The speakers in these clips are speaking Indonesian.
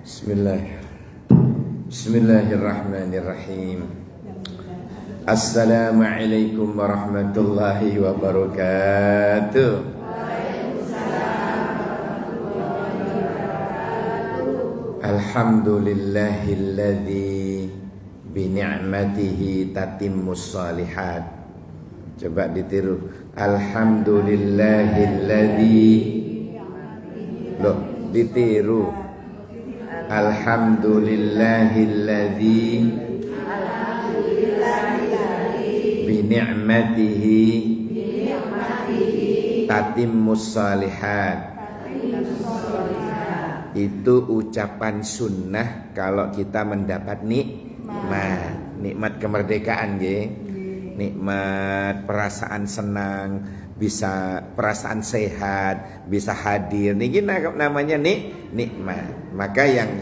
Bismillahirrahmanirrahim. Assalamualaikum warahmatullahi wabarakatuh. Alhamdulillahilladzi bini'matihi tatimmus shalihat. Coba ditiru. Alhamdulillahilladzi. Loh, ditiru. Alhamdulillahilladzi bini'matihi tatimmus shalihat. Itu ucapan sunnah kalau kita mendapat nikmat kemerdekaan ya. Nikmat perasaan senang, bisa perasaan sehat, bisa hadir. Ini namanya nikmat. Maka yang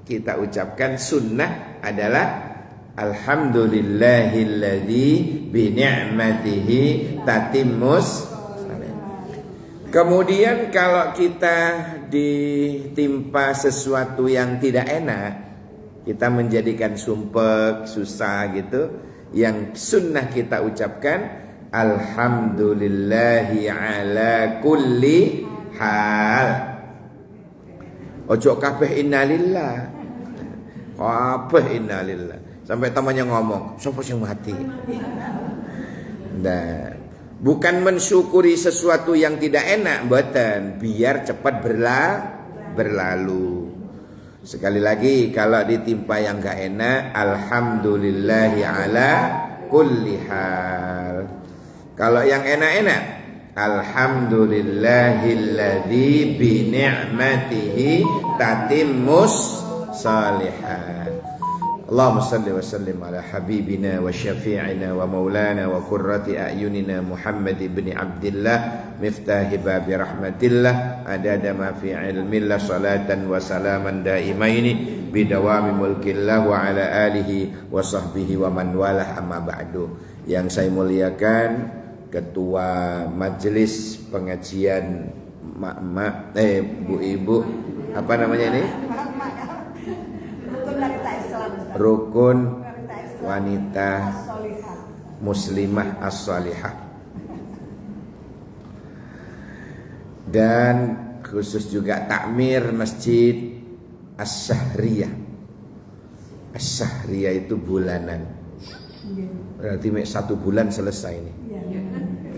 kita ucapkan sunnah adalah alhamdulillahilladzi bini'matihi tatimmus. Kemudian kalau kita ditimpa sesuatu yang tidak enak, kita menjadikan sumpek, susah gitu, yang sunnah kita ucapkan alhamdulillahi ala kulli hal. Ojo kabeh innalillah. Kabeh innalillah. Sampai temannya ngomong, "Sopo sing mati?" Nah, bukan mensyukuri sesuatu yang tidak enak, mboten, biar cepat berlalu. Sekali lagi, kalau ditimpa yang gak enak, alhamdulillahi ala kulli hal. Kalau yang enak-enak, alhamdulillahilladzi bini'matihi tatimmus shalihat. Allahumma salli wa sallim ala habibina wa syafi'ina wa maulana wa qurrati a'yunina Muhammad ibn Abdillah miftahi babi rahmatillah adada ma fi ilmillah salatan wa salaman daimaini bidawami mulkillah wa ala alihi wa sahbihi wa man walah amma ba'du. Yang saya muliakan Ketua Majelis Pengajian Mak-mak, Bu-ibu, apa namanya ini? Rukun Wanita Muslimah As-Salihah. Dan khusus juga takmir Masjid As-Syahriyah. As-Syahriyah itu bulanan. Berarti 1 bulan selesai ini.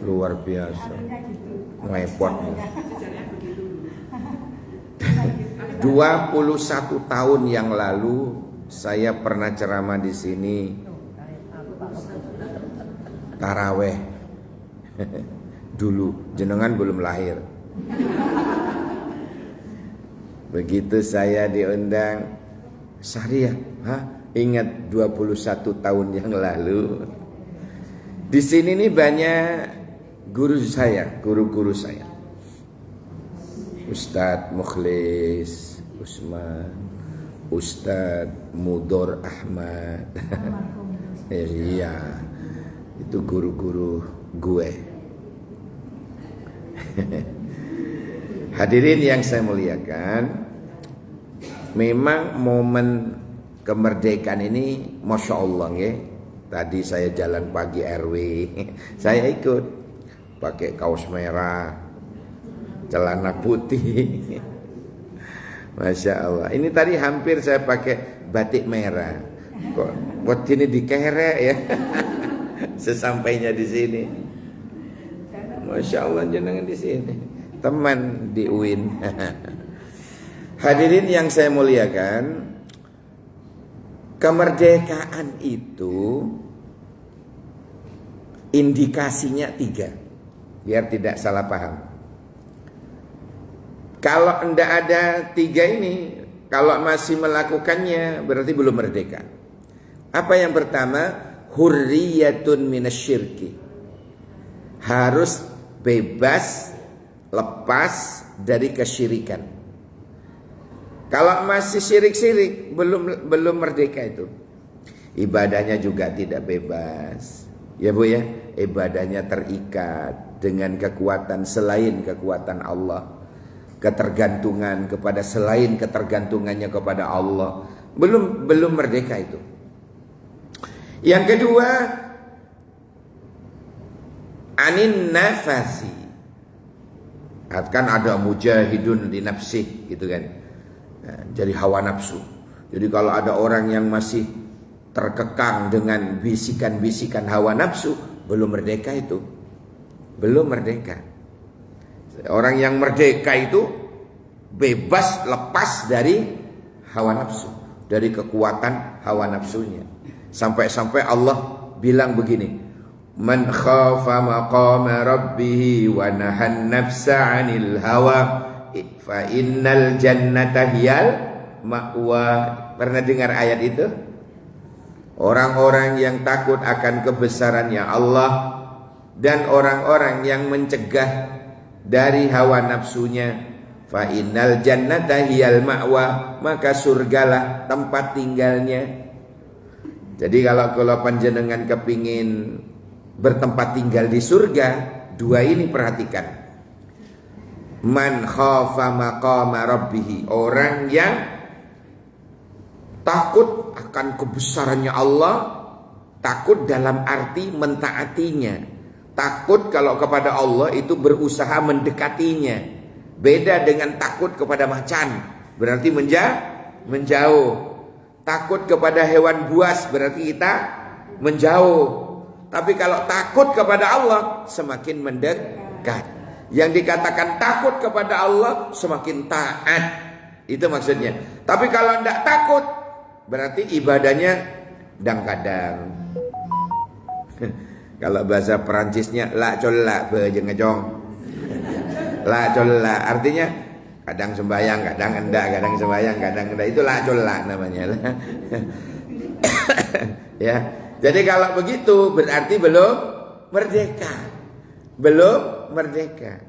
Luar biasa. Ngepot. 21 tahun yang lalu saya pernah ceramah di sini taraweh. Dulu jenengan belum lahir. Begitu saya diundang Syariah, ingat 21 tahun yang lalu. Di sini nih banyak guru-guru saya. Ustadz Mukhlis Usman, Ustadz Mudor Ahmad. Iya, itu guru-guru gue. Hadirin yang saya muliakan, memang momen kemerdekaan ini Masya Allah ya. Tadi saya jalan pagi RW, saya ikut pakai kaos merah, celana putih. Masya Allah. Ini tadi hampir saya pakai batik merah. Kok ini dikerek ya. Sesampainya di sini. Masya Allah jenengan di sini. Teman di UIN. Hadirin yang saya muliakan, kemerdekaan itu indikasinya 3. Biar tidak salah paham. Kalau tidak ada 3 ini, kalau masih melakukannya berarti belum merdeka. Apa yang pertama? Hurriyatun minasyirki. Harus bebas, lepas dari kesyirikan. Kalau masih syirik-syirik, belum merdeka itu. Ibadahnya juga tidak bebas. Ya Bu ya, ibadahnya terikat dengan kekuatan selain kekuatan Allah. ketergantungan kepada selain ketergantungannya kepada Allah. Belum merdeka itu. Yang kedua, anin nafasi. Kan ada mujahidun li nafsih gitu kan. Nah, jadi hawa nafsu. Jadi kalau ada orang yang masih terkekang dengan bisikan-bisikan hawa nafsu, belum merdeka itu. Belum merdeka. Orang yang merdeka itu bebas, lepas dari hawa nafsu, dari kekuatan hawa nafsunya. Sampai-sampai Allah bilang begini, man khafa maqama rabbih wa nahan nafsa 'anil hawa fa innal jannata hiyal ma'wa. Pernah dengar ayat itu? Orang-orang yang takut akan kebesarannya Allah dan orang-orang yang mencegah dari hawa nafsunya, fa innal jannata hiyal ma'wa, maka surgalah tempat tinggalnya. Jadi kalau panjenengan kepingin bertempat tinggal di surga, dua ini perhatikan. Man khafa maqama rabbih, orang yang takut akan kebesarannya Allah, takut dalam arti mentaatinya. Takut kalau kepada Allah itu berusaha mendekatinya. Beda dengan takut kepada macan, berarti menjauh. Takut kepada hewan buas berarti kita menjauh. Tapi kalau takut kepada Allah semakin mendekat. Yang dikatakan takut kepada Allah semakin taat. Itu maksudnya. Tapi kalau tidak takut berarti ibadahnya kadang-kadang. Kalau bahasa Perancisnya la colla bejeng-ejong. La colla artinya kadang sembahyang, kadang enggak, kadang sembahyang, kadang enggak. Itu la colla namanya. Ya. Jadi kalau begitu berarti belum merdeka. Belum merdeka.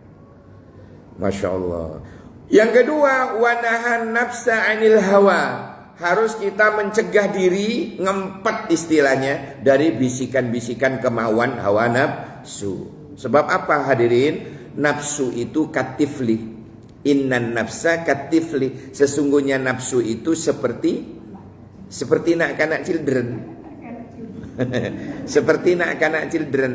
Masya Allah. Yang kedua, wanahan nafsa anil hawa. Harus kita mencegah diri, ngempet istilahnya, dari bisikan-bisikan kemauan hawa nafsu. Sebab apa hadirin? Nafsu itu katifli. Innan nafsa katifli. Sesungguhnya nafsu itu seperti anak-anak children. Seperti anak-anak children.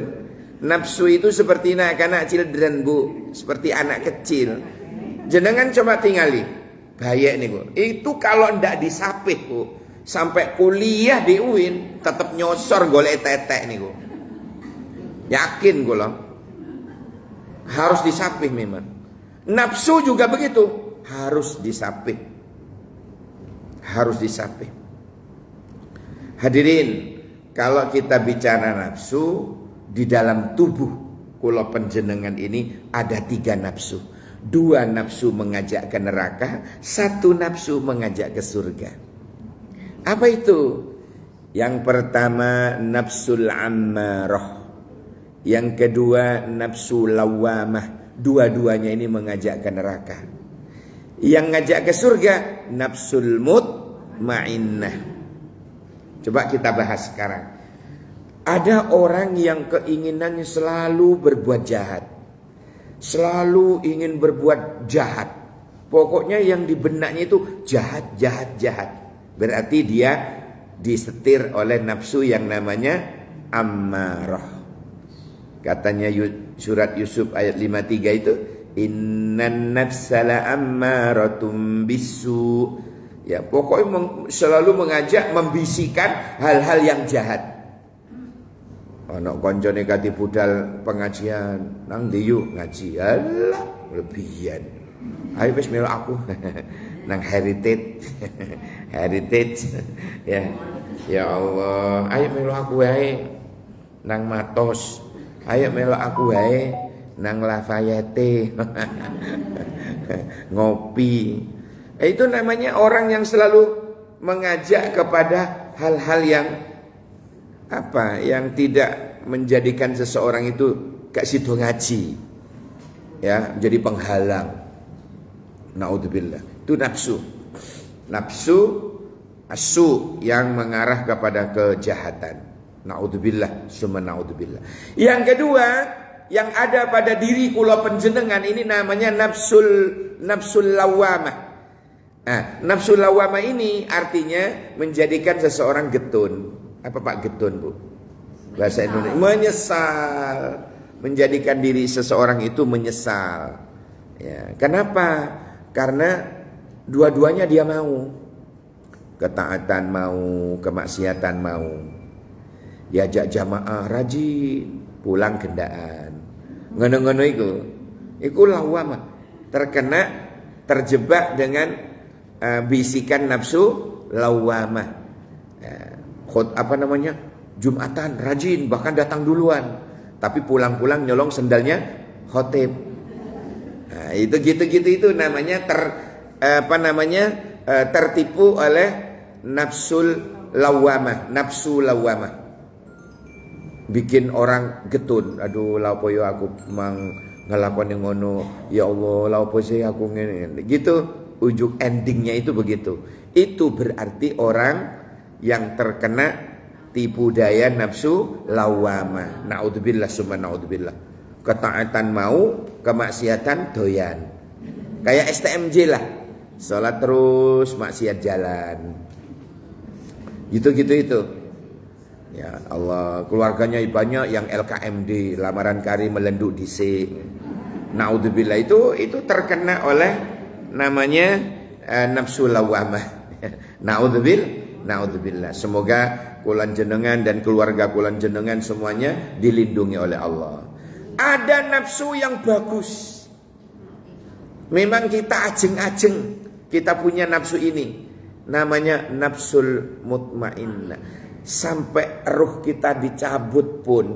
Nafsu itu seperti anak-anak children, Bu. Seperti anak kecil. Jenengan coba tingali. Bahaya nih, Bu. Itu kalau ndak disapih, Bu, sampai kuliah di UIN tetap nyosor golek tetek nih, Bu. Yakin gue loh. Harus disapih memang. Nafsu juga begitu, harus disapih. Harus disapih. Hadirin, kalau kita bicara nafsu, di dalam tubuh kula panjenengan ini ada 3 nafsu. 2 nafsu mengajak ke neraka, 1 nafsu mengajak ke surga. Apa itu? Yang pertama nafsul ammarah. Yang kedua nafsu lawamah. Dua-duanya ini mengajak ke neraka. Yang ngajak ke surga nafsul mutmainnah. Coba kita bahas sekarang. Ada orang yang keinginannya selalu berbuat jahat. Selalu ingin berbuat jahat. Pokoknya yang di benaknya itu jahat. Berarti dia disetir oleh nafsu yang namanya ammarah. Katanya surat Yusuf ayat 53 itu, innan nafsala ammaratum bisu. Ya, pokoknya selalu mengajak, membisikkan hal-hal yang jahat. Anak koncone kati budal pengajian, nang ndi yuk ngaji. Alah, lebihan. Ayo wis melu aku. Nang heritage. Ya. Ya Allah, ayo melu aku wae nang Matos. Ayo melu aku wae nang Lafayette. Ngopi. Itu namanya orang yang selalu mengajak kepada hal-hal yang yang tidak menjadikan seseorang itu gak sido ngaji, ya, jadi penghalang. Naudzubillah. Itu nafsu asu yang mengarah kepada kejahatan. Naudzubillah, summa naudzubillah. Yang kedua yang ada pada diri kula panjenengan ini namanya nafsul lawamah. Nah, nafsul lawamah ini artinya menjadikan seseorang getun. Apa Pak getun, Bu? Bahasa Indonesia menyesal, menjadikan diri seseorang itu menyesal. Ya, kenapa? Karena dua-duanya dia mau. Ketaatan mau, kemaksiatan mau. Diajak jamaah rajin, pulang gendaan. Ngono-ngono iku lawamah. Terjebak dengan bisikan nafsu lawamah. Jumatan rajin, bahkan datang duluan, tapi pulang-pulang nyolong sendalnya khotib. Nah, itu gitu-gitu itu namanya tertipu oleh nafsu lawamah. Bikin orang getun. Aduh, lapo yo aku mang ngelakoni ngono. Ya Allah, lapo sih aku ngene. Gitu ujung endingnya itu begitu. Itu berarti orang yang terkena tipu daya nafsu lawamah. Naudzubillah summa naudzubillah. Ketaatan mau, kemaksiatan doyan. Kayak STMJ lah. Salat terus, maksiat jalan. Gitu-gitu itu. Ya Allah, keluarganya banyak yang LKMD, lamaran kari melenduk DC. Naudzubillah itu terkena oleh namanya nafsu lawamah. Naudzubillah. Semoga kulan jenengan dan keluarga kulan jenengan semuanya dilindungi oleh Allah. Ada nafsu yang bagus. Memang kita ajeng-ajeng kita punya nafsu ini. Namanya nafsul mutmainnah. Sampai ruh kita dicabut pun,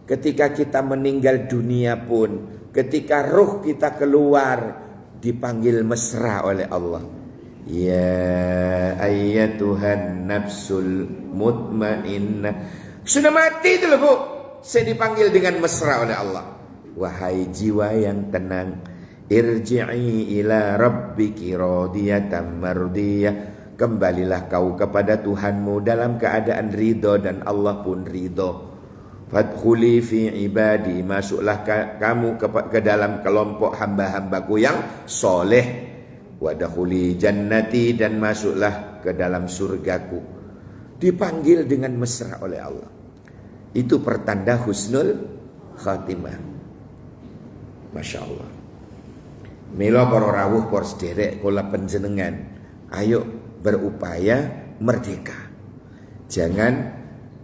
ketika kita meninggal dunia pun, ketika ruh kita keluar, dipanggil mesra oleh Allah. Ya ayyatuhan nafsul mutmainnah. Sudah mati itu loh, Bu. Saya dipanggil dengan mesra oleh Allah. Wahai jiwa yang tenang, irji'i ila rabbiki radiyatan mardiyah. Kembalilah kau kepada Tuhanmu dalam keadaan ridho dan Allah pun ridho. Fadkhuli fi ibadi, masuklah kamu ke dalam kelompok hamba-hambaku yang soleh. Wadkhuli jannati, dan masuklah ke dalam surgaku. Dipanggil dengan mesra oleh Allah. Itu pertanda husnul khatimah. Masya Allah. Mila para rawuh para sederek kula panjenengan, ayo berupaya merdeka. Jangan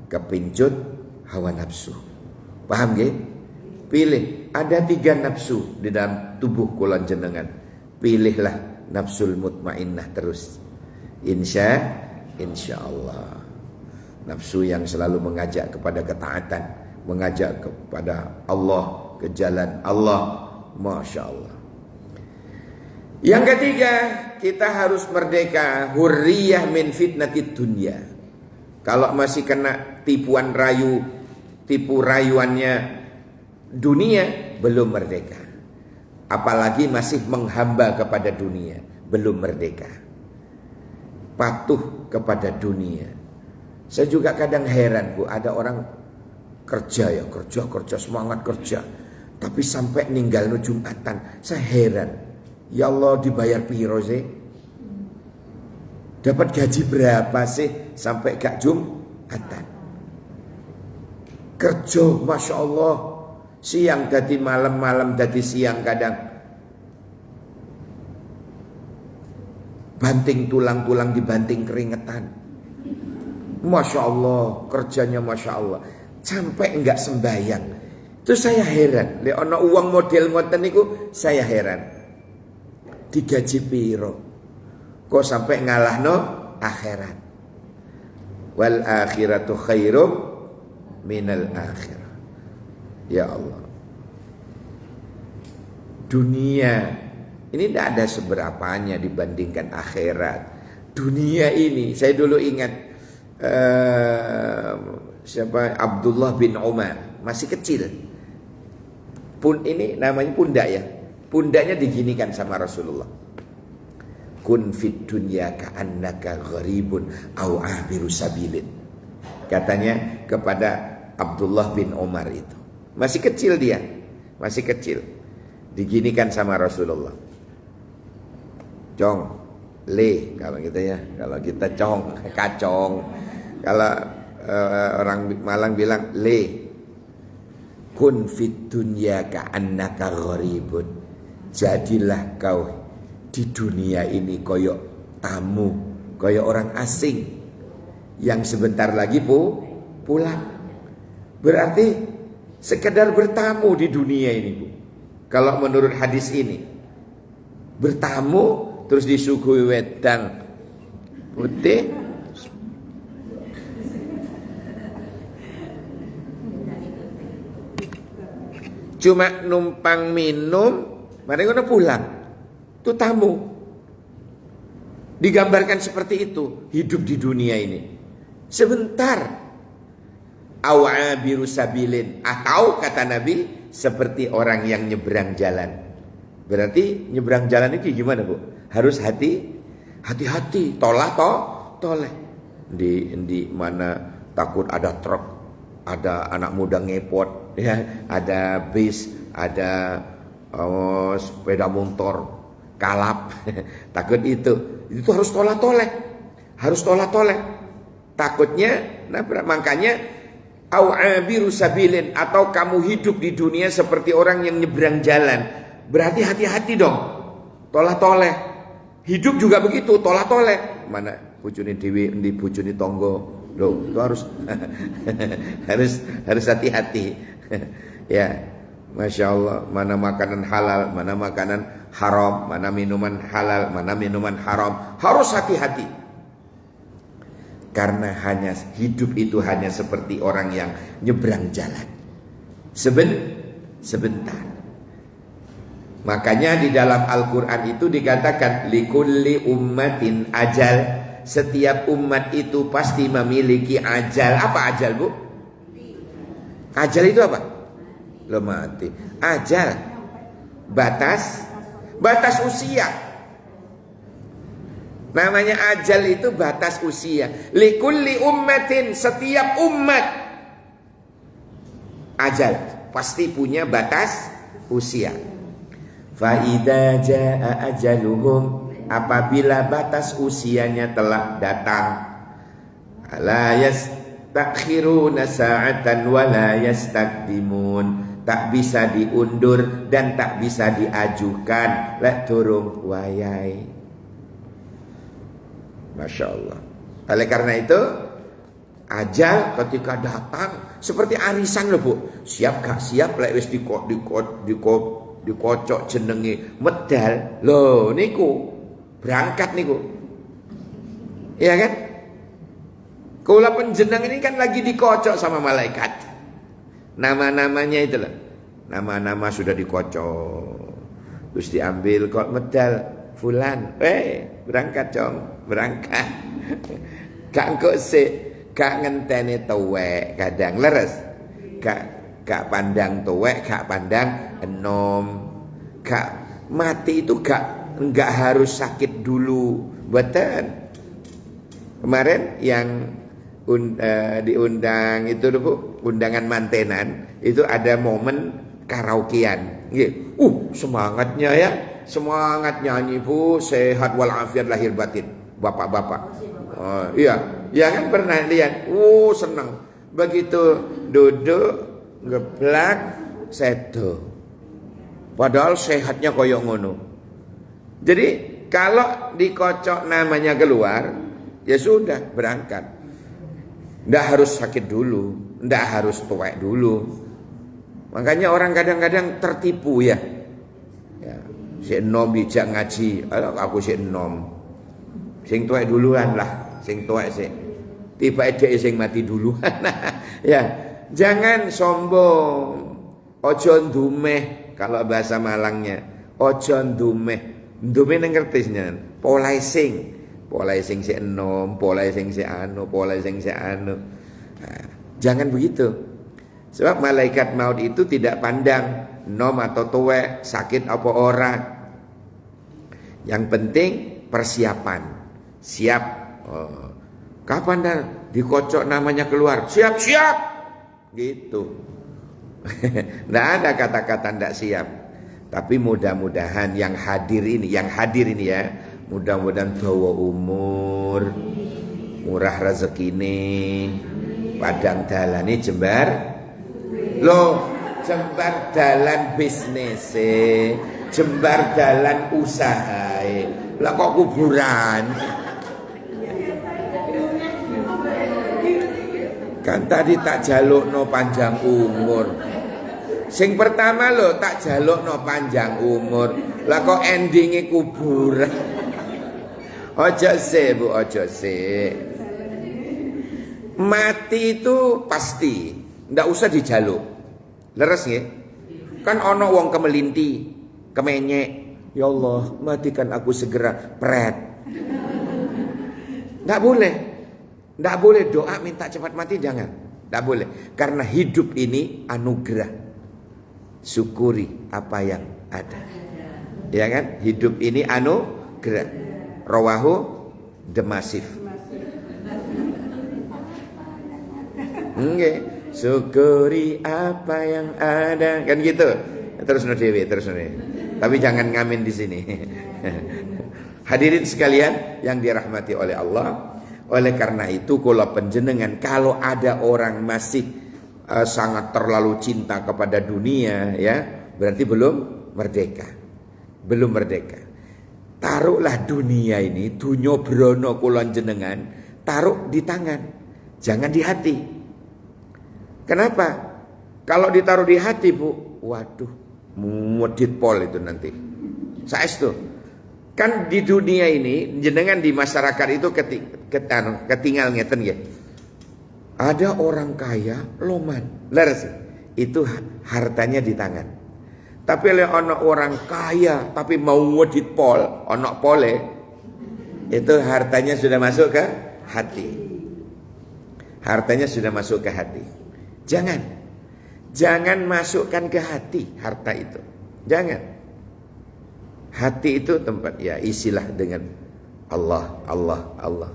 kepincut hawa nafsu. Paham nggih? Pilih, ada 3 nafsu di dalam tubuh kula jenengan. Pilihlah nafsul mutmainnah terus. Insya Allah. Nafsu yang selalu mengajak kepada ketaatan, mengajak kepada Allah, ke jalan Allah. Masya Allah. Yang ketiga, kita harus merdeka, hurriyah min fitnatid dunya. Kalau masih kena tipu rayuannya dunia, belum merdeka. Apalagi masih menghamba kepada dunia, belum merdeka. Patuh kepada dunia. Saya juga kadang heran, Bu, ada orang kerja semangat kerja, tapi sampai ninggal no Jumatan. Saya heran. Ya Allah, dibayar piro sih? Dapat gaji berapa sih sampai gak Jumatan? Kerja, Masya Allah, siang dadi malam, malam dadi siang kadang. Banting tulang-tulang dibanting keringetan. Masya Allah, kerjanya Masya Allah. Sampai enggak sembahyang. Itu saya heran. Lek ana uang model ngoten niku saya heran. Digaji piro? Kok sampai ngalahno akhirat? Wal akhiratu khairum minal akhirah. Ya Allah. Dunia ini tidak ada seberapanya dibandingkan akhirat. Dunia ini, saya dulu ingat siapa, Abdullah bin Umar, masih kecil. Ini namanya pundak ya. Pundaknya diginikan sama Rasulullah. Kun fid dunya ka'annaka gharibun au abiru sabilin. Katanya kepada Abdullah bin Umar itu. Masih kecil dia. masih kecil. Diginikan sama Rasulullah. Cong, le kalau kita ya, kalau kita cong, kacong. Kalau orang Malang bilang le. Kun fit dunya ka'annaka gharibun. Jadilah kau di dunia ini koyok tamu, koyok orang asing yang sebentar lagi pulang. Berarti sekedar bertamu di dunia ini, Bu. Kalau menurut hadis ini, bertamu terus disuguhi wedang putih, cuma numpang minum, mari ngono pulang. Itu tamu. Digambarkan seperti itu hidup di dunia ini. Sebentar. Awabiru sabilin, atau kata Nabi seperti orang yang nyebrang jalan. Berarti nyebrang jalan itu gimana, Bu? Harus hati-hati, toleh. Di mana takut ada truk, ada anak muda ngepot, ya, ada bis, ada sepeda motor kalap. Takut itu harus toleh. Takutnya, makanya awabiru sabilin, atau kamu hidup di dunia seperti orang yang nyebrang jalan. Berarti hati-hati dong. Toleh. Hidup juga begitu, toleh. Mana bojone dhewe, endi bojone tangga. Loh, itu harus harus hati-hati. Ya, Masya Allah, mana makanan halal, mana makanan haram, mana minuman halal, mana minuman haram. Harus hati-hati. Karena hanya hidup itu hanya seperti orang yang nyebrang jalan. Sebentar. Makanya di dalam Al-Quran itu dikatakan likulli ummatin ajal. Setiap umat itu pasti memiliki ajal. Apa ajal, Bu? Ajal itu apa? Lo mati. Ajal, batas usia. Namanya ajal itu batas usia. Likulli ummatin, setiap umat ajal pasti punya batas usia. Fa idza jaa ajaluhum, apabila batas usianya telah datang, la yastakhiruna sa'atan wa la yastaqdimun, tak bisa diundur dan tak bisa diajukan. Lek durung wayai. Masya Allah. Oleh karena itu, ajal ketika datang seperti arisan loh, Bu. Siap gak siap lek wis dikocok jenenge medal. Loh niku berangkat niku. Iya kan? Kula penjeneng ini kan lagi dikocok sama malaikat. Nama-namanya itu loh. Nama-nama sudah dikocok. Terus diambil kok medal fulan. Berangkat Cong, berangkat. Gak engko sik, gak ngenteni tuwek, kadang leres. Gak pandang tuwek, gak pandang enom. Gak mati itu enggak harus sakit dulu. Betul. Kemarin yang diundang itu Bu, undangan mantenan, itu ada momen karaokean. Semangatnya ya. Semangat nyanyi, Bu, sehat walafiat lahir batin, bapak-bapak. Iya kan pernah lihat. Senang. Begitu duduk ngeblak sedo. Padahal sehatnya koyok ngono. Jadi kalau dikocok namanya keluar, ya sudah berangkat. Nggak harus sakit dulu, nggak harus tuwek dulu. Makanya orang kadang-kadang tertipu ya. Si enom bijak ngaji, aku si enom. Sing tuwek duluan lah, sing tuwek sih. Tiba dhek sing mati duluan. Ya, jangan sombong. Ojo ndumeh kalau bahasa Malangnya. Ojo ndumeh. Ndumeh nang ngerti jenengan. Polai sing si enom, polai sing si anu. Nah, jangan begitu. Sebab malaikat maut itu tidak pandang nom atau tuwek, sakit apa ora. Yang penting persiapan. Siap. Kapan dah dikocok namanya keluar? Siap. Gitu. Nggak ada kata-kata nggak siap. Tapi mudah-mudahan yang hadir ini ya, mudah-mudahan bawa umur, murah rezeki ini, padang dalane jembar. Loh, jembar dalan bisnis, jembar dalan usaha. Lah kok kuburan? Kan tadi tak jalukno panjang umur. Sing pertama lo tak jalukno panjang umur. Lah kok endinge kuburan. Ojo sih Bu, ojo sih. Mati itu pasti, ndak usah dijaluk. Leres nggih? Kan ono wong kemelinti, kemenyek. Ya Allah, matikan aku segera, pret. Ndak boleh. Ndak boleh doa minta cepat mati, jangan. Ndak boleh. Karena hidup ini anugerah. Syukuri apa yang ada. Ya kan? Hidup ini anugerah. Rawahu Demasif. Nggih, syukuri apa yang ada. Kan gitu. Terus no dewe, terus no. Tapi jangan ngamen di sini. Hadirin sekalian yang dirahmati oleh Allah. Oleh karena itu kula panjenengan, kalau ada orang masih sangat terlalu cinta kepada dunia, ya berarti belum merdeka. Belum merdeka. Taruhlah dunia ini, dunya brono kula jenengan, taruh di tangan, jangan di hati. Kenapa? Kalau ditaruh di hati, Bu, waduh, mudit pol itu nanti. Saestu. Kan di dunia ini, jenengan di masyarakat itu ketinggal ngeten ya. Ada orang kaya loman, leres. Itu hartanya di tangan. Tapi oleh ono orang kaya tapi mau ngedit pol, ono pole, itu hartanya sudah masuk ke hati. Hartanya sudah masuk ke hati. Jangan masukkan ke hati harta itu. Jangan. Hati itu tempat, ya isilah dengan Allah, Allah, Allah.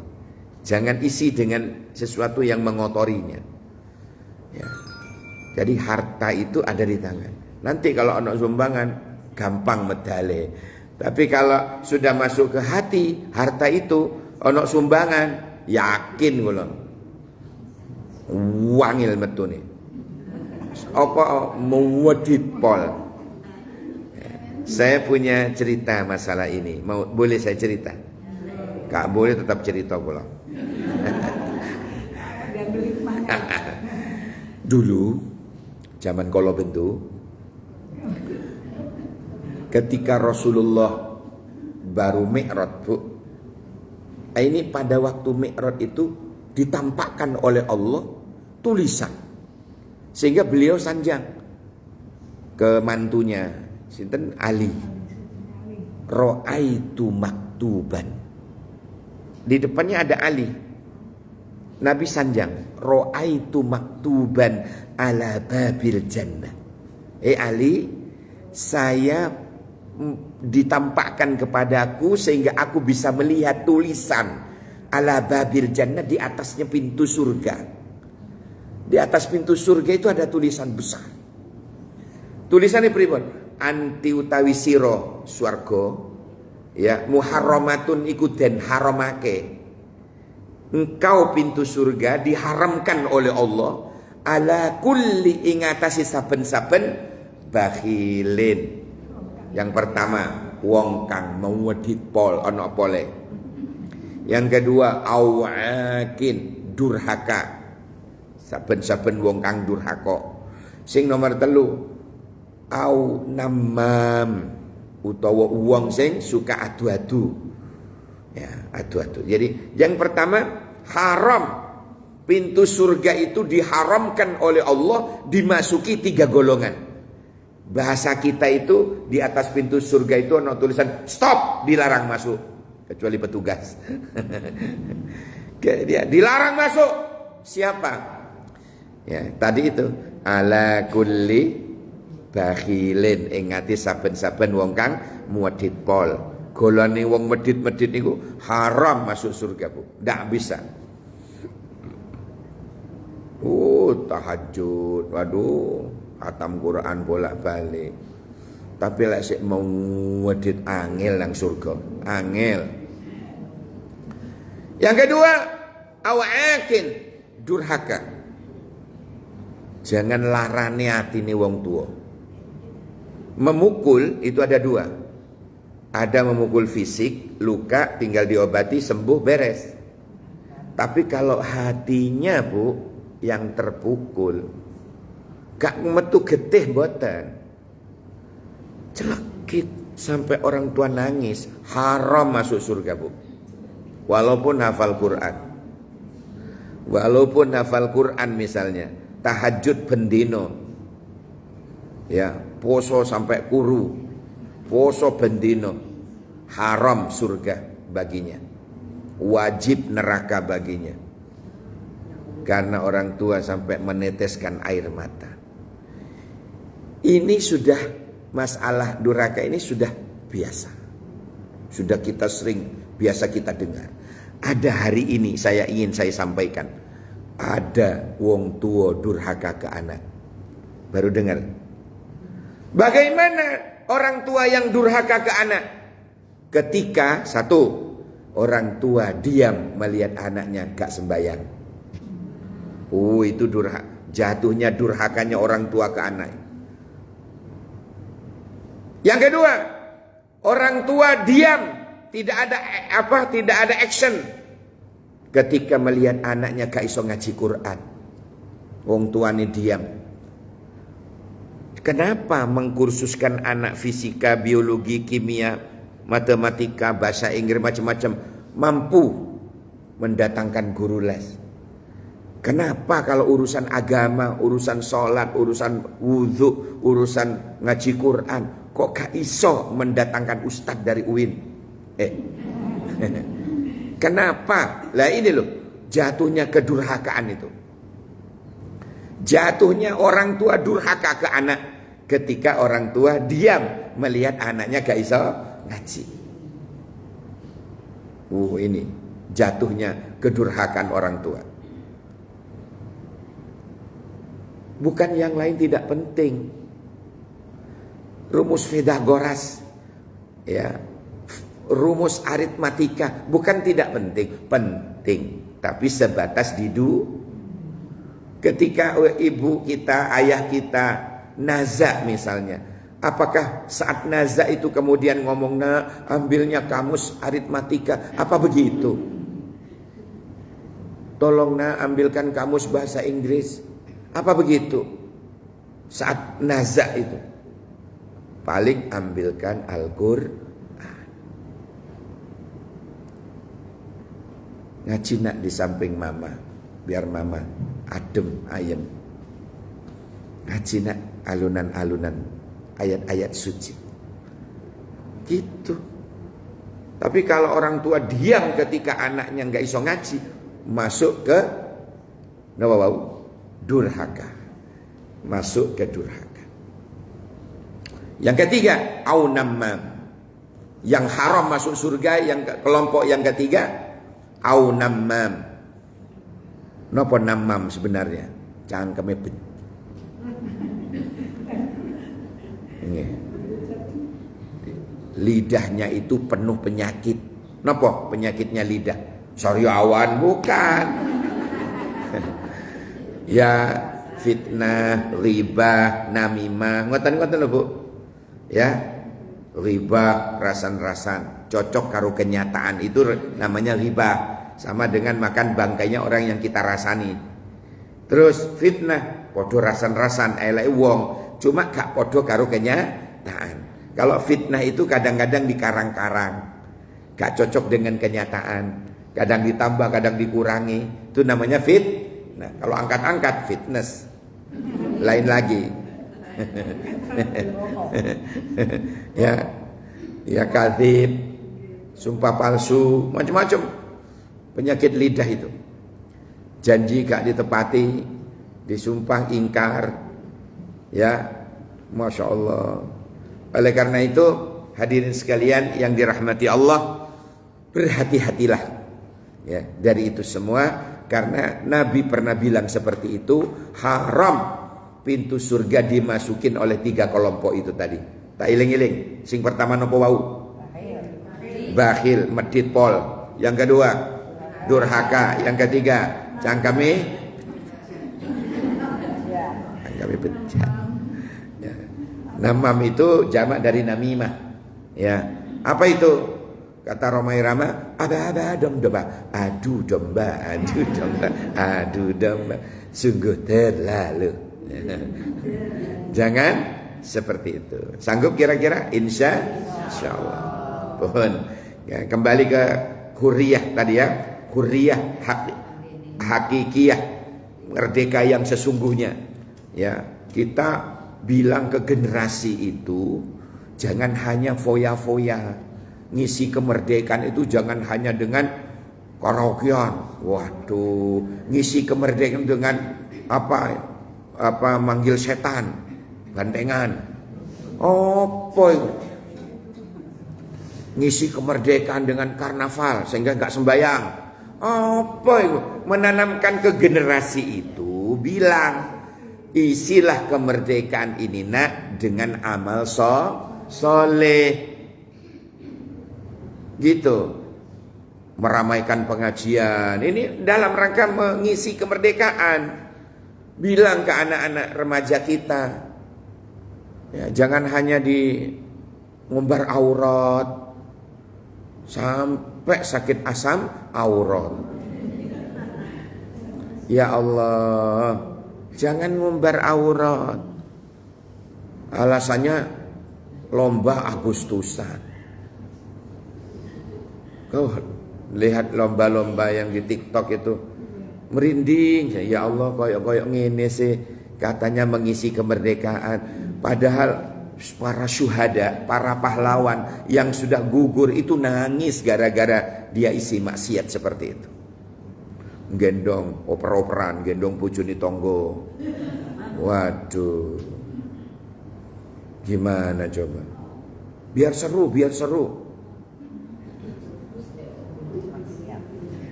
Jangan isi dengan sesuatu yang mengotorinya. Ya. Jadi harta itu ada di tangan. Nanti kalau anak sumbangan gampang medale. Tapi kalau sudah masuk ke hati harta itu, anak sumbangan yakin kula. Wangil metune. Apa muwadid pol. Saya punya cerita masalah ini. Boleh saya cerita? Kak boleh tetap cerita pula. Dulu zaman kala bentu, ketika Rasulullah baru Mi'raj, Bu. Ini pada waktu Mi'raj itu ditampakkan oleh Allah tulisan. Sehingga beliau sanjang ke mantunya, sinten Ali. Ra'aitu maktuban. Di depannya ada Ali. Nabi sanjang, ra'aitu maktuban ala babil jannah. Ali, saya ditampakkan kepadaku sehingga aku bisa melihat tulisan ala babil jannah, di atasnya pintu surga. Di atas pintu surga itu ada tulisan besar. Tulisannya pripun? Anti utawi sira swarga, ya muharramatun iku den haramake. Engkau pintu surga diharamkan oleh Allah ala kulli ingatasi saben-saben bakhilin. Yang pertama, wong kang mewedit pol ana pole. Yang kedua, awakin durhaka. Saben-saben wong kang durhaka. Sing nomor 3, au namam, utawa wong sing suka adu-adu. Ya, adu-adu. Jadi yang pertama haram. Pintu surga itu diharamkan oleh Allah dimasuki 3 golongan. Bahasa kita itu di atas pintu surga itu ada tulisan stop, dilarang masuk kecuali petugas. Dia dilarang masuk. Siapa? Ya, tadi itu ala kulli bakhilin, ingati saben-saben wong kang muwedhit pol. Golane wong medhit-medhit niku haram masuk surga, Bu. Ndak bisa. Tahajud. Waduh. khatam Quran bolak-balik. Tapi lek sik mau wedit angel nang surga, angel. Yang kedua, awakin durhaka. Jangan larane atine wong tua. Memukul itu ada dua. Ada memukul fisik, luka tinggal diobati sembuh beres. Tapi kalau hatinya Bu yang terpukul, gak metu getih mboten. Celekit sampai orang tua nangis, haram masuk surga Bu. Walaupun hafal Quran. Walaupun hafal Quran misalnya, tahajud bendino. Ya, poso sampai kuru. Poso bendino. Haram surga baginya. Wajib neraka baginya. Karena orang tua sampai meneteskan air mata. Ini sudah, masalah durhaka ini sudah biasa. Sudah kita sering, biasa kita dengar. Ada hari ini saya ingin saya sampaikan. Ada wong tua durhaka ke anak. Baru dengar. Bagaimana orang tua yang durhaka ke anak? Ketika satu, orang tua diam melihat anaknya gak sembahyang. Oh, itu durhaka. Jatuhnya durhakanya orang tua ke anak. Yang kedua, orang tua diam, tidak ada action ketika melihat anaknya gak iso ngaji Quran. Wong tuane diam. Kenapa mengkursuskan anak fisika, biologi, kimia, matematika, bahasa Inggris macam-macam mampu mendatangkan guru les? Kenapa kalau urusan agama, urusan sholat, urusan wudhu, urusan ngaji Quran, kok gak iso mendatangkan ustadz dari UIN? Kenapa? Lah ini loh, jatuhnya kedurhakaan itu. Jatuhnya orang tua durhaka ke anak ketika orang tua diam melihat anaknya gak iso ngaji. Ini jatuhnya kedurhakaan orang tua. Bukan yang lain tidak penting. Rumus Pythagoras, ya, rumus aritmatika bukan tidak penting, penting, tapi sebatas ketika ibu kita, ayah kita naza misalnya, apakah saat naza itu kemudian ngomong ambilnya kamus aritmatika, apa begitu? Tolong ambilkan kamus bahasa Inggris, apa begitu? Saat naza itu paling ambilkan Al-Qur'an. Ngaji nak di samping mama, biar mama adem ayem. Ngaji nak alunan-alunan ayat-ayat suci. Gitu. Tapi kalau orang tua diam ketika anaknya nggak iso ngaji, masuk ke durhaka. Masuk ke durhaka. Yang ketiga, aunamam. Yang haram masuk surga, yang kelompok yang ketiga, aunamam. Napa namam sebenarnya? Jangan kemepet. Lidahnya itu penuh penyakit. Napa penyakitnya lidah? Sariawan bukan. Ya, fitnah, riba, namimah, ngoten-ngoten lho Bu. Ya, riba rasan-rasan, cocok karo kenyataan itu namanya riba. Sama dengan makan bangkainya orang yang kita rasani. Terus fitnah, podo rasan-rasan elek wong, cuma gak podo karo kenyataan. Kalau fitnah itu kadang-kadang dikarang-karang, gak cocok dengan kenyataan. Kadang ditambah, kadang dikurangi. Itu namanya Nah, kalau angkat-angkat fitness, lain lagi. ya kadzib, sumpah palsu, macam-macam penyakit lidah itu. Janji gak ditepati, disumpah ingkar. Ya, Masya Allah. Oleh karena itu, hadirin sekalian yang dirahmati Allah, berhati-hatilah ya dari itu semua. Karena Nabi pernah bilang seperti itu, haram pintu surga dimasukin oleh 3 kelompok itu tadi. Tak iling-iling. Sing pertama nopo wau? Bakhil, medit pol. Yang kedua, durhaka. Yang ketiga, cangkeme pecah. Ya. Namam itu jamak dari namimah. Ya. Apa itu? Kata Romai Rama, aba domba, adu domba, sungguh terlalu. Jangan seperti itu. Sanggup kira-kira? Insya Allah. Pohon. Ya, kembali ke hurriyah tadi ya. Hurriyah hakikiyah, merdeka yang sesungguhnya. Ya, kita bilang ke generasi itu jangan hanya foya-foya. Ngisi kemerdekaan itu jangan hanya dengan karaokean. Waduh, ngisi kemerdekaan dengan apa manggil setan, gantengan. Apa itu? Ngisi kemerdekaan dengan karnaval sehingga nggak sembayang. Apa itu? Menanamkan ke generasi itu bilang, isilah kemerdekaan ini nak dengan amal soleh. Gitu. Meramaikan pengajian. Ini dalam rangka mengisi kemerdekaan. Bilang ke anak-anak remaja kita, ya, jangan hanya di ngumbar aurat sampai sakit asam aurat. Ya Allah, jangan ngumbar aurat. Alasannya lomba Agustusan. Kau lihat lomba-lomba yang di TikTok itu merinding. Ya Allah, koyok-koyok ngene sih, katanya mengisi kemerdekaan. Padahal para syuhada, para pahlawan yang sudah gugur itu nangis gara-gara dia isi maksiat seperti itu. Gendong oper-operan, gendong bojone tonggo. Waduh. Gimana coba? Biar seru.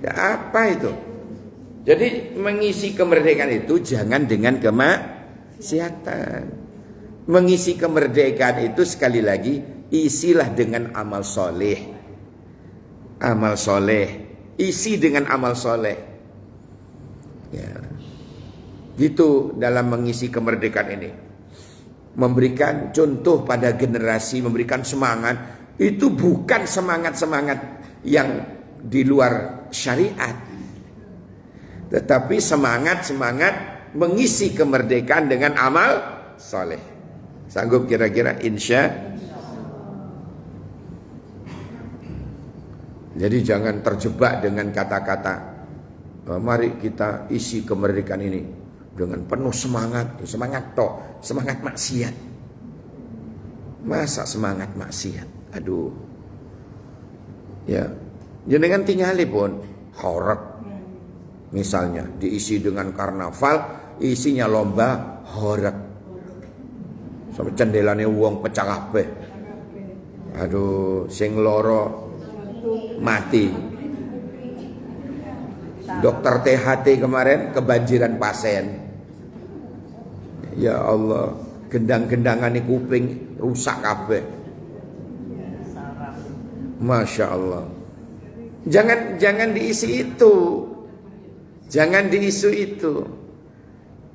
Ya, apa itu? Jadi mengisi kemerdekaan itu jangan dengan kemaksiatan. Mengisi kemerdekaan itu sekali lagi isilah dengan amal soleh. Amal soleh. Isi dengan amal soleh. Ya. Gitu dalam mengisi kemerdekaan ini. Memberikan contoh pada generasi, memberikan semangat. Itu bukan semangat-semangat yang di luar syariat, tetapi semangat mengisi kemerdekaan dengan amal soleh. Sanggup kira-kira? Insya. Jadi jangan terjebak dengan kata-kata mari kita isi kemerdekaan ini dengan penuh semangat maksiat. Masa semangat maksiat? Aduh. Ya. Jenengan tinggali pun horeg misalnya diisi dengan karnaval, isinya lomba horeg. Sampai cendelane wong pecah kabeh. Aduh, sing loro mati. Dokter THT kemarin kebanjiran pasien. Ya Allah, gendang-gendangane kuping rusak kabeh. Masya Allah. Jangan diisi itu. Jangan diisi itu.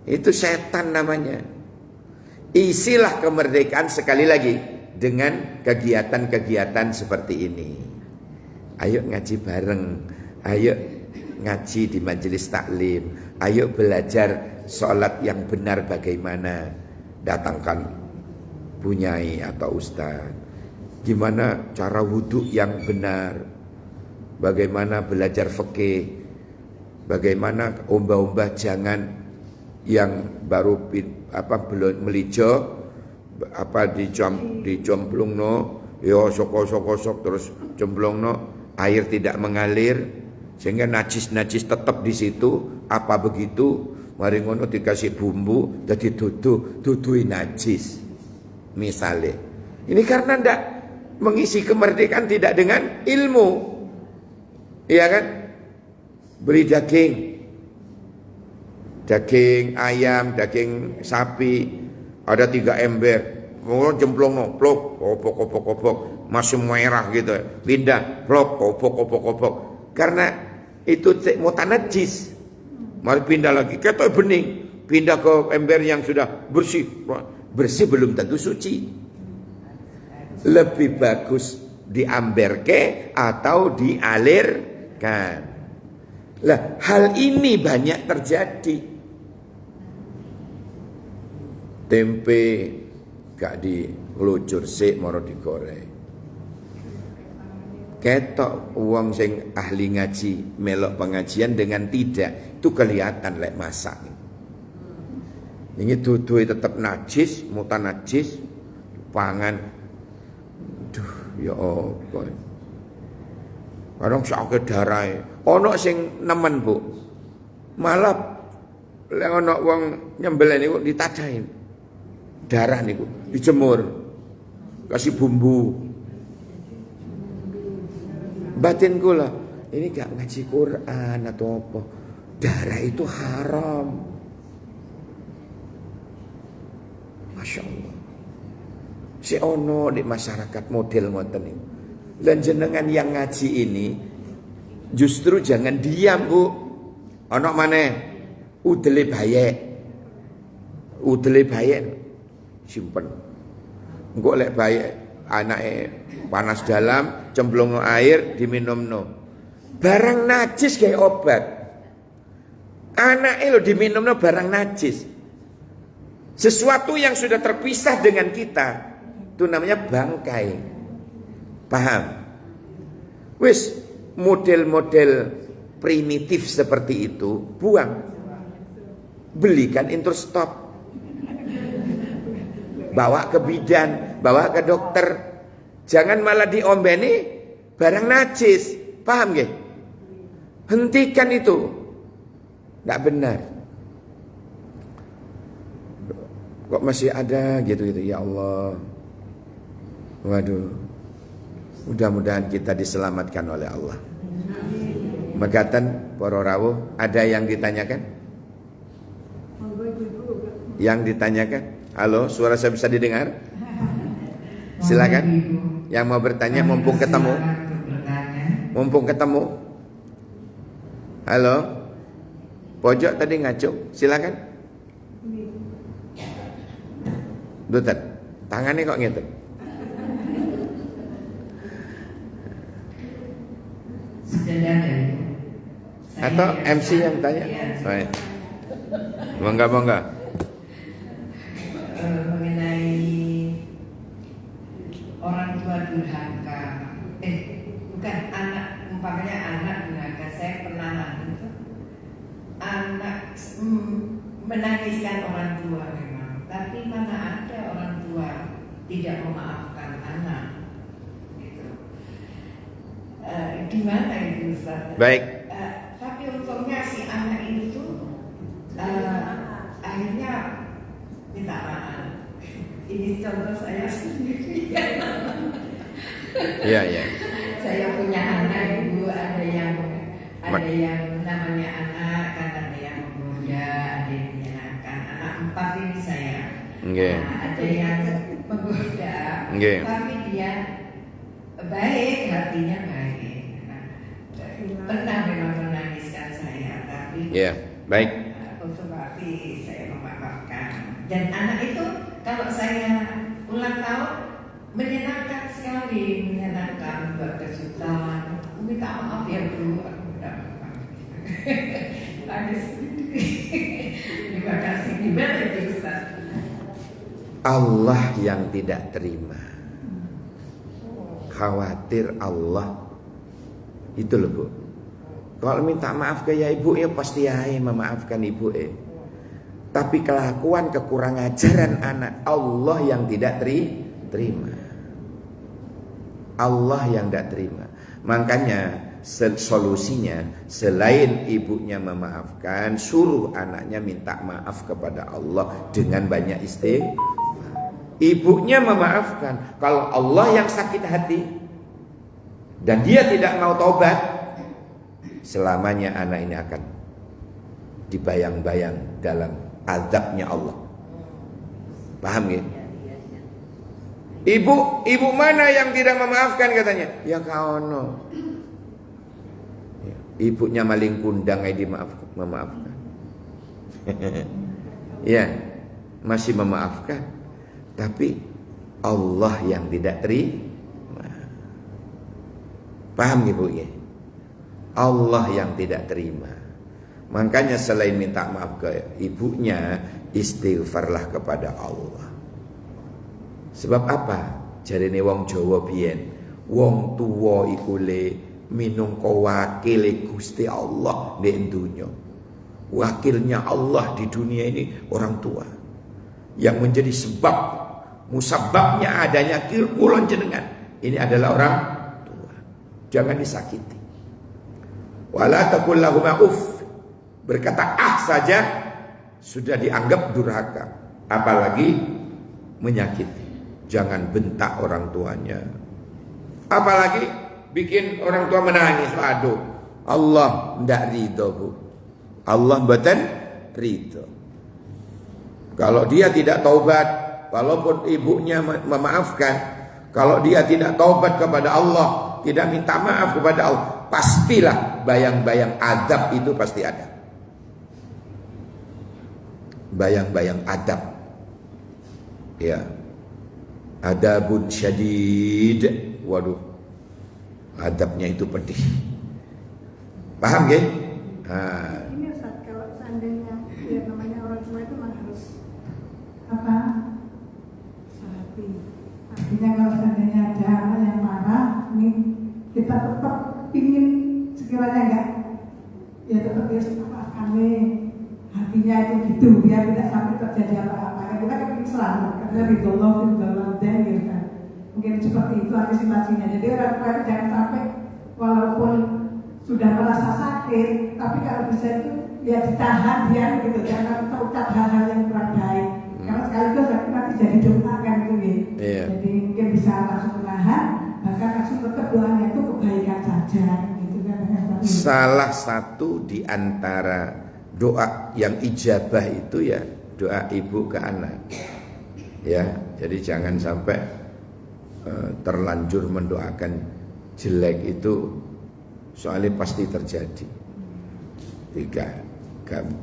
Itu setan namanya. Isilah kemerdekaan sekali lagi dengan kegiatan-kegiatan seperti ini. Ayo ngaji bareng. Ayo ngaji di majelis taklim. Ayo belajar sholat yang benar bagaimana. Datangkan bunyai atau ustaz. Gimana cara wudhu yang benar. Bagaimana belajar fikih, bagaimana ombah-ombah jangan yang baru belum melijo, dicemplungno, yo sok terus cemplungno, air tidak mengalir sehingga najis tetap di situ. Apa begitu? Mari ngono dikasih bumbu jadi dudui najis. Misalnya, ini karena ndak mengisi kemerdekaan tidak dengan ilmu. Iya kan? Beri daging daging ayam, daging sapi, ada 3 ember, mau jemplong no, plok, kopok, masih merah gitu, pindah, plok, kopok, karena itu mutan najis, mari pindah lagi, ketok bening, pindah ke ember yang sudah bersih belum tentu suci, lebih bagus diamberke atau dialirkan. Lah hal ini banyak terjadi. Tempe gak dilucur sik moro digoreng. Ketok wong sing ahli ngaji melok pengajian dengan tidak itu kelihatan lek masak. Ini duduk tetap najis, mutan najis, pangan. Duh, ya Allah. Kadang sakit darah. Ono sing nemen, Bu. Malah lek ono wong nyembelih niku ditadahin. Darah niku dijemur. Kasih bumbu. Batin kula, ini gak ngaji Quran atau apa. Darah itu haram. Masya Allah. Si ono di masyarakat model ngoten niku. Dan jenengan yang ngaji ini justru jangan diam, Bu. Ono maneh udele bayek. Udele bayek simpen. Engko lek bayek anake panas dalam, cemplung air, diminumno. Barang najis kayak obat. Anake lho diminumno barang najis. Sesuatu yang sudah terpisah dengan kita itu namanya bangkai. Paham? Wis model-model primitif seperti itu buang. Belikan Interstop. Bawa ke bidan, bawa ke dokter. Jangan malah diombeni barang najis. Paham nggih? Hentikan itu. Enggak benar. Kok masih ada gitu-gitu, ya Allah. Waduh. Mudah-mudahan kita diselamatkan oleh Allah. Megatan para rawuh, ada yang ditanyakan? Yang ditanyakan? Halo, suara saya bisa didengar? Silakan. Yang mau bertanya mumpung ketemu. Mumpung ketemu. Halo. Pojok tadi ngaco. Silakan. Dutan. Tangannya kok gitu. Atau MC yang tanya? Baik. Mongga. Mengenai orang tua durhaka, bukan anak, umpamanya anak durhaka. Saya pernah itu anak menangiskan orang tua memang, tapi mana ada orang tua tidak memaafkan anak gitu. Gimana itu Ustaz? Baik. Tapi untungnya si anak itu akhirnya minta maaf. Ini contoh saya sendiri. Iya. Saya punya anak, Ibu, ada yang namanya anak, kan ada yang muda, ada yang menyenangkan. Anak 4 ini saya. Okay. Ada yang menggoda, tapi dia baik, hatinya baik. Pernah memang menangiskan saya, tapi baik. otomatis saya memaafkan. Dan anak itu kalau saya ulang tahun menyenangkan sekali, menyenangkan, buat kejutan. Minta maaf ya Bu. Terima kasih. Gimana itu Ustaz? Allah yang tidak terima. Khawatir Allah. Itu loh Bu. Kalau minta maaf ke ya ibu ya pasti ya memaafkan ibu Tapi kelakuan kekurang ajaran anak Allah yang tidak terima. Allah yang tidak terima. Makanya solusinya selain ibunya memaafkan, suruh anaknya minta maaf kepada Allah dengan banyak istighfar. Ibunya memaafkan. Kalau Allah yang sakit hati dan dia tidak mau taubat, selamanya anak ini akan dibayang-bayang dalam azabnya Allah. Paham ya? Ibu mana yang tidak memaafkan katanya? Ya kaono. Ibunya maling kundang ai memaafkan. Ya, masih memaafkan. Tapi Allah yang tidak terima. Paham Ibu ya? Allah yang tidak terima. Makanya selain minta maaf ke ibunya, istighfarlah kepada Allah. Sebab apa? Jarine wong Jawa biyen, wong tuwa iku le minangka wakile Gusti Allah di dunia. Wakilnya Allah di dunia ini orang tua. Yang menjadi sebab musababnya adanya kulon jenengan. Ini adalah orang tua. Jangan disakiti. Wala taqul lahum uff. Berkata saja sudah dianggap durhaka. Apalagi menyakiti. Jangan bentak orang tuanya. Apalagi bikin orang tua menangis. Aduh, Allah tidak ridho Bu. Allah mboten ridho. Kalau dia tidak taubat, walaupun ibunya memaafkan, kalau dia tidak taubat kepada Allah, tidak minta maaf kepada Allah, pastilah bayang-bayang adab itu pasti ada. Bayang-bayang adab. Ya. Adabun syadid. Waduh. Adabnya itu pedih. Paham gak? Ini Ustaz, kalau seandainya ya namanya orang tua itu memang harus apa? Hati. Artinya kalau seandainya ada anak yang marah, ini kita tetap ingin sekiranya enggak, ya tetap dia maafkan hatinya itu gitu, biar tidak sampai terjadi apa-apa. Kita kan ingin selamat, karena ridhollah dan gitu kan. Mungkin seperti itu antisipasinya. Jadi orang tua itu jangan sampai walaupun sudah merasa sakit, tapi kalau bisa itu ya ditahan dia gitu, jangan terucap hal-hal yang kurang baik. Karena sekaligus nanti jadi doa kan gitu ya. Iya. Jadi mungkin bisa langsung menahan, bahkan langsung tetap doanya itu kebaikan saja gitu kan. Salah satu di antara doa yang ijabah itu ya doa ibu ke anak. Ya, jadi jangan sampai terlanjur mendoakan jelek itu, soalnya pasti terjadi. 3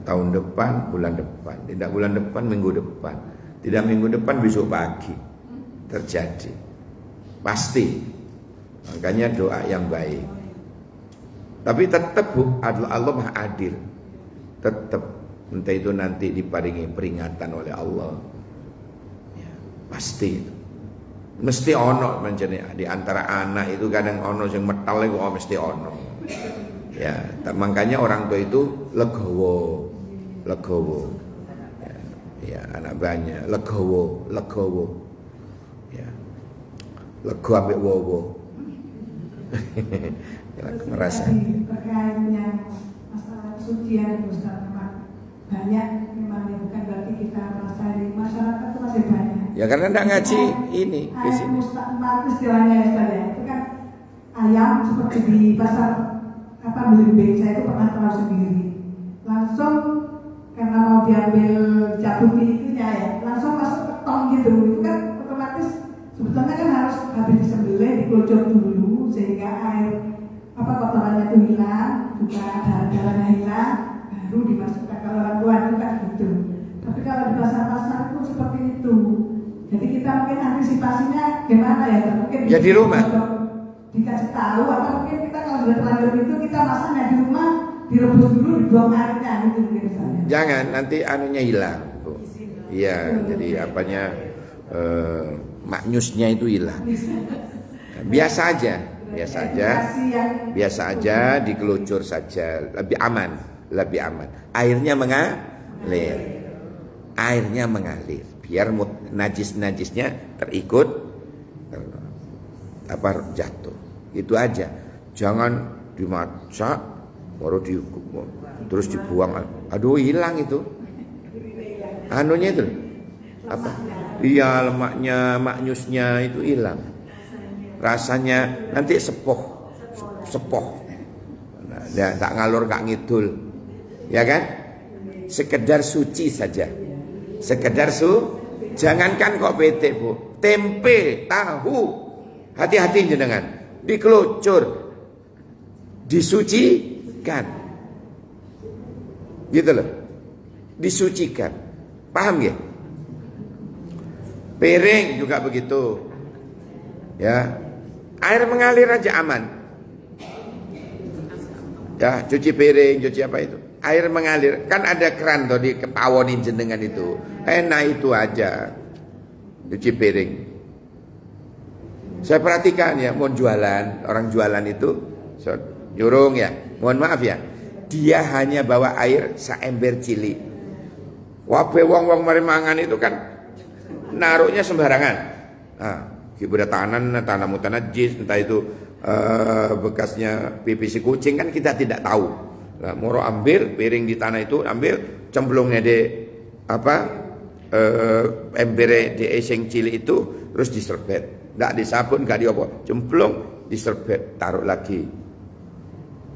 tahun depan, bulan depan, tidak bulan depan, minggu depan, tidak minggu depan, besok pagi terjadi, pasti. Makanya doa yang baik. Tapi tetap Bu, Allah Maha Adil. Tetap entah itu nanti diparingi peringatan oleh Allah. Ya, pasti itu. Mesti ono mencene di antara anak itu kadang ono sing metal iku mesti ono. Ya, makanya orang tua itu legowo. Ya, anak banyak legowo. Ya. Lego ambek wowo. Ya, merasa terkait yang masalah kesucian Ustaz, memang banyak memang ya, bukan berarti kita merasa di masyarakat itu masih banyak. Ya karena tidak ngaji ini di Ayat sini. mustaqbal istilahnya ya Ustaz ya. Itu kan ayam seperti di pasar apa beli saya itu pernah tahu sendiri. Langsung karena mau diambil cabut itunya ya, langsung masuk ke tong gitu. Itu kan otomatis sebetulnya kan harus habis disembelih, dikelucur dulu sehingga air apa kotorannya itu hilang, juga darah-darahnya hilang, baru dimasukkan ke orang tua itu kan gitu. Tapi kalau di pasar-pasar itu seperti itu. Jadi kita mungkin antisipasinya gimana ya? Mungkin Ya di rumah. Dikasih tahu atau mungkin kita kalau sudah terlanjur itu kita masaknya di rumah, direbus dulu, dibuang airnya gitu mungkin misalnya. Jangan nanti anunya hilang, Bu. Iya, jadi apanya maknyusnya itu hilang. Biasa aja dikelucur saja, lebih aman. Airnya mengalir, biar najisnya terikut jatuh. Itu aja. Jangan dimasak baru terus dibuang. Aduh, hilang itu. Anunya itu apa? Iya, lemaknya, maknyusnya itu hilang. Rasanya nanti sepoh. Nah, tak ngalur gak ngidul. Ya kan? sekedar suci saja. Sekedar jangankan kok PT, Bu. Tempe, tahu. Hati-hati jenengan. Dikelucur. Disucikan. Gitu loh. Disucikan. Paham ya? Piring juga begitu. Ya. Air mengalir aja aman. Ya, cuci piring, cuci apa itu? Air mengalir. Kan ada keran tuh di kepawonin jenengan itu. Enak itu aja. Cuci piring. Saya perhatikan ya, mau jualan, orang jualan itu nyurung ya. Mohon maaf ya. Dia hanya bawa air saember cili. Wape wong-wong mari mangan itu kan naruhnya sembarangan. Nah, hiburan tanam najis, entah itu bekasnya pipis kucing kan kita tidak tahu. Nah, moro ambil piring di tanah itu, ambil cemplungnya di embere di eseng cili itu, terus diserbet. Nggak disabun, nggak diopo, cemplung, diserbet, taruh lagi.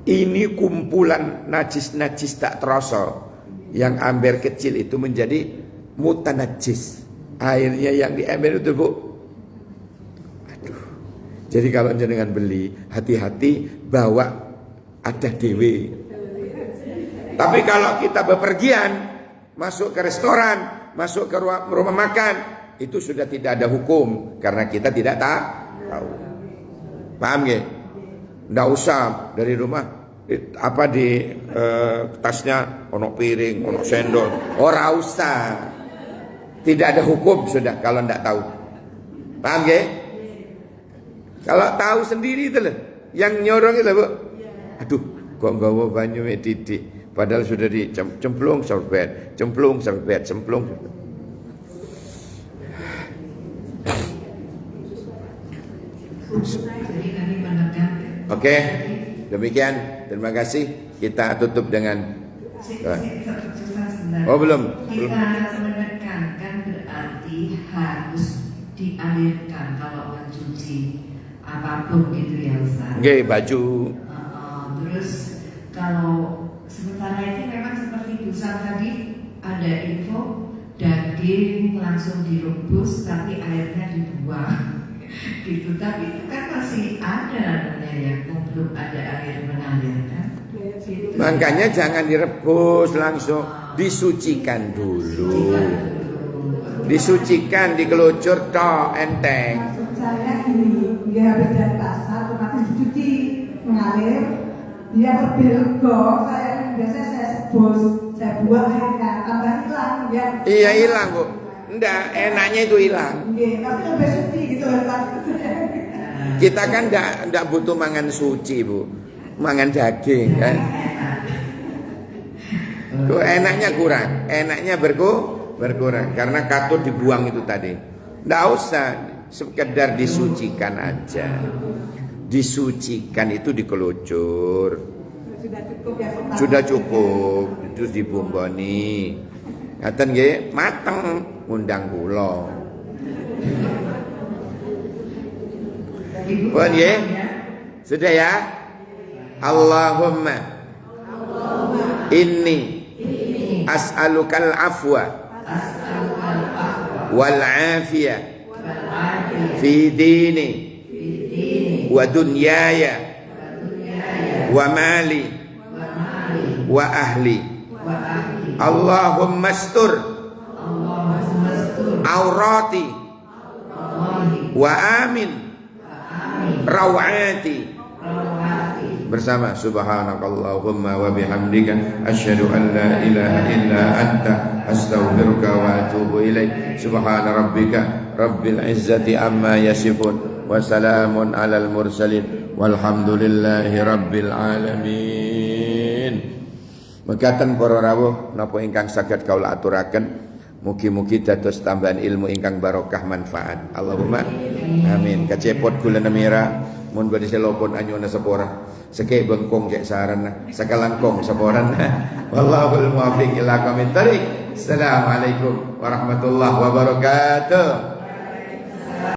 Ini kumpulan najis-najis tak terasa. Yang ember kecil itu menjadi mutanajis. Airnya yang di ember itu, Bu. Aduh. Jadi kalau jenengan beli, hati-hati bawa ada dewe. Tapi kalau kita bepergian, masuk ke restoran, masuk ke rumah makan, itu sudah tidak ada hukum karena kita tidak tahu. Paham ya? Nggak usah dari rumah di tasnya ono piring, ono sendok, ora usah. Tidak ada hukum sudah kalau nggak tahu. Paham ya? Kalau tahu sendiri itu loh, yang nyorong itu, Bu. Aduh, kok nggawa banyu titik. Padahal sudah dicemplung serbet, cemplung serbet, cemplung. Oke, demikian. Terima kasih. Kita tutup dengan. Oh belum. Kita menekankan berarti harus dialirkan kalau mencuci apapun gitu ya Ustaz. Oke, baju. Terus kalau sementara itu memang seperti Ustaz tadi ada info daging langsung direbus tapi airnya dibuang. Gitu, tapi itu kan masih ada namanya ya, belum ada air mengalir kan. Makanya jangan direbus langsung, disucikan dulu. Disucikan, dikelucur toh enteng. Maksud saya gini, dia habis dari pasar otomatis dicuci, mengalir, dia berbelok, biasanya saya sebus, saya buang airnya, tambah hilang ya. Iya hilang, Bu. Enggak, enaknya itu hilang. Tapi lebih suci gitu loh. Kita kan enggak butuh mangan suci, Bu. Mangan daging kan. Kok enaknya kurang, enaknya berkurang karena katut dibuang itu tadi. Enggak usah, sekedar disucikan aja. Disucikan itu dikelucur. Sudah cukup, itu dibumboni. Ngaten nggih, mateng ngundang kula. Pun nggih? Sudah ya? Allahumma inni as'alukal afwa wal afiyah fi dini wa dunyaya wa mali wa ahli. Allahumma astur aurati wa amin rawati. Bersama subhanakallahumma wa bihamdika asyhadu an la ilaha illa anta astaghfiruka wa atubu ilaik. Subhana rabbika rabbil izzati amma yasifun wa salamun alal mursalin walhamdulillahi rabbil alamin. Mekaten para rawuh napa ingkang saged kawula aturaken, mugi-mugi dados tambahan ilmu ingkang barokah manfaat. Allahumma amin. Kacepot kula nemira mun badhe selopon anyuna sepora. Seke bengkong cek sarana, sakalangkong seporan. Wallahul muwaffiq ila aqwamit thoriq. Assalamualaikum warahmatullahi wabarakatuh.